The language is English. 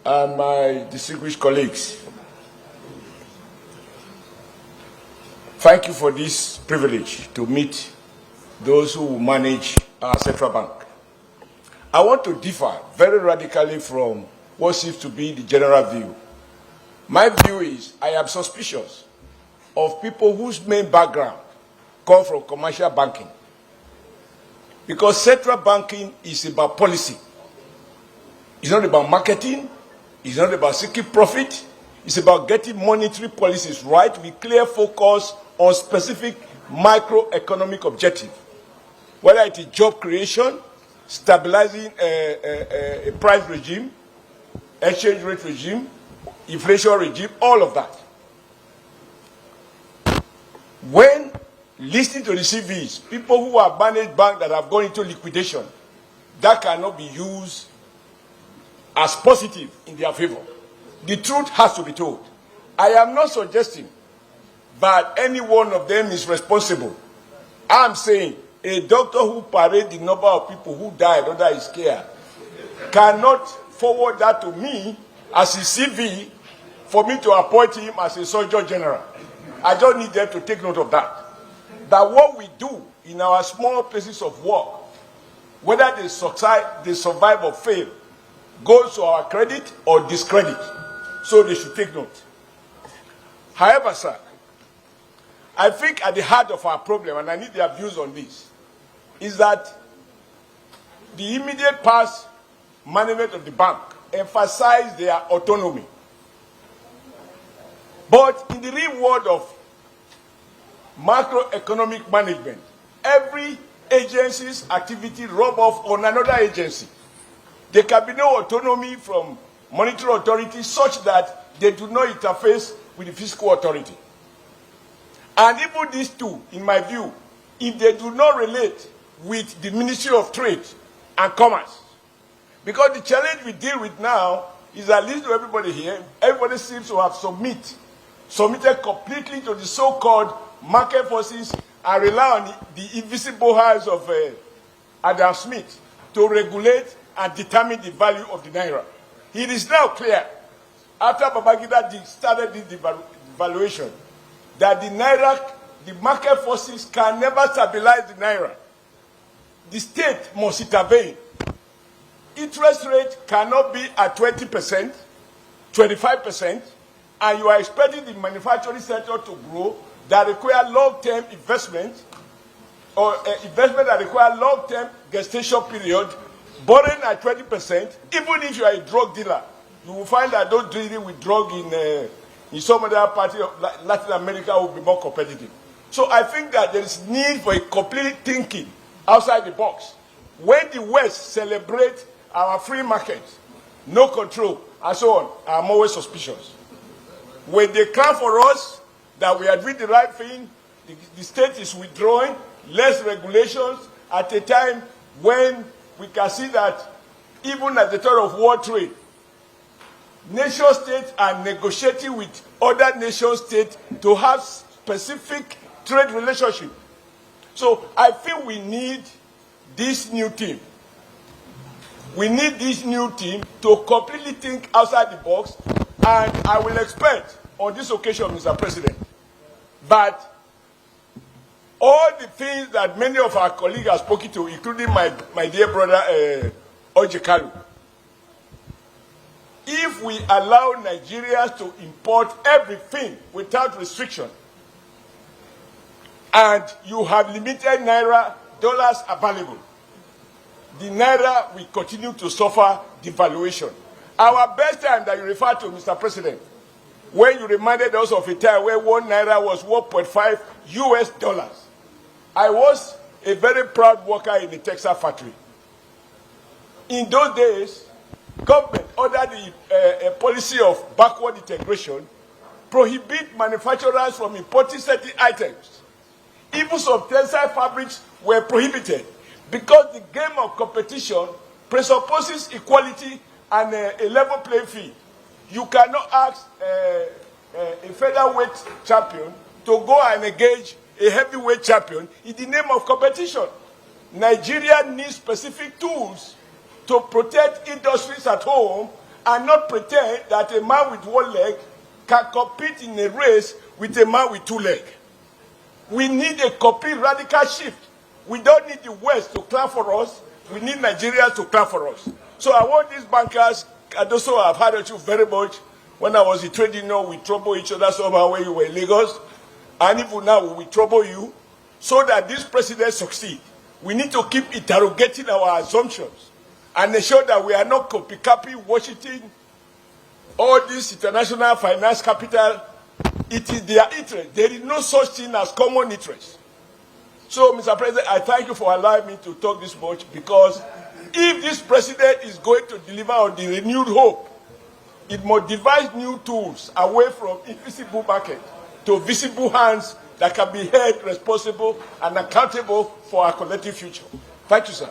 and my distinguished colleagues, thank you for this privilege to meet those who manage our central bank. I want to differ very radically from what seems to be the general view. My view is I am suspicious of people whose main background come from commercial banking. Because central banking is about policy. It's not about marketing. It's not about seeking profit. It's about getting monetary policies right with clear focus on specific microeconomic objectives. Whether it is job creation, stabilizing a price regime, exchange rate regime, inflation regime, all of that. When listening to the CVs, people who have managed banks that have gone into liquidation, that cannot be used as positive in their favor. The truth has to be told. I am not suggesting that any one of them is responsible. I'm saying a doctor who parades the number of people who died under his care cannot forward that to me as a CV for me to appoint him as a Surgeon General. I don't need them to take note of that. That what we do in our small places of work, whether they survive or fail, goes to our credit or discredit. So they should take note. However, sir, I think at the heart of our problem, and I need their views on this, is that the immediate past management of the bank emphasized their autonomy. But in the real world of macroeconomic management, every agency's activity rub off on another agency. There can be no autonomy from monetary authority such that they do not interface with the fiscal authority. And even these two, in my view, if they do not relate with the Ministry of Trade and Commerce, because the challenge we deal with now is, at least to everybody here, everybody seems to have submitted completely to the so-called market forces and rely on the invisible hands of Adam Smith to regulate and determine the value of the Naira. It is now clear, after Babangida started this devaluation, that the Naira, the market forces can never stabilize the Naira. The state must intervene. Interest rate cannot be at 20%, 25%, and you are expecting the manufacturing sector to grow that require long-term investment, or investment that require long-term gestation period, borrowing at 20%. Even if you are a drug dealer, you will find that those dealing with drug in some other part of Latin America will be more competitive. So I think that there is need for a complete thinking outside the box. When the West celebrates our free market, no control, and so on, I'm always suspicious. When they come for us that we are doing the right thing, the state is withdrawing, less regulations, at a time when we can see that even at the time of world trade, nation states are negotiating with other nation states to have specific trade relationship. So I feel we need this new team. We need this new team to completely think outside the box, and I will expect on this occasion, Mr. President, that all the things that many of our colleagues have spoken to, including my dear brother Ojikalu, if we allow Nigerians to import everything without restriction, and you have limited Naira dollars available, the Naira will continue to suffer devaluation. Our best time that you refer to, Mr. President, when you reminded us of a time where 1 Naira was 1.5 US dollars. I was a very proud worker in the Texas factory. In those days, government ordered a policy of backward integration, prohibit manufacturers from importing certain items. Even some textile fabrics were prohibited because the game of competition presupposes equality and a level playing field. You cannot ask a featherweight champion to go and engage a heavyweight champion in the name of competition. Nigeria needs specific tools to protect industries at home and not pretend that a man with one leg can compete in a race with a man with two legs. We need a complete radical shift. We don't need the West to clap for us. We need Nigerians to clap for us. So I want these bankers, and also I've heard you very much. When I was in trade union, we trouble each other somehow when you were in Lagos. And even now, we trouble you so that this president succeed. We need to keep interrogating our assumptions and ensure that we are not copying Washington, all this international finance capital. It is their interest. There is no such thing as common interest. So, Mr. President, I thank you for allowing me to talk this much, because if this president is going to deliver on the renewed hope, it must devise new tools away from invisible market to visible hands that can be held responsible and accountable for our collective future. Thank you, sir.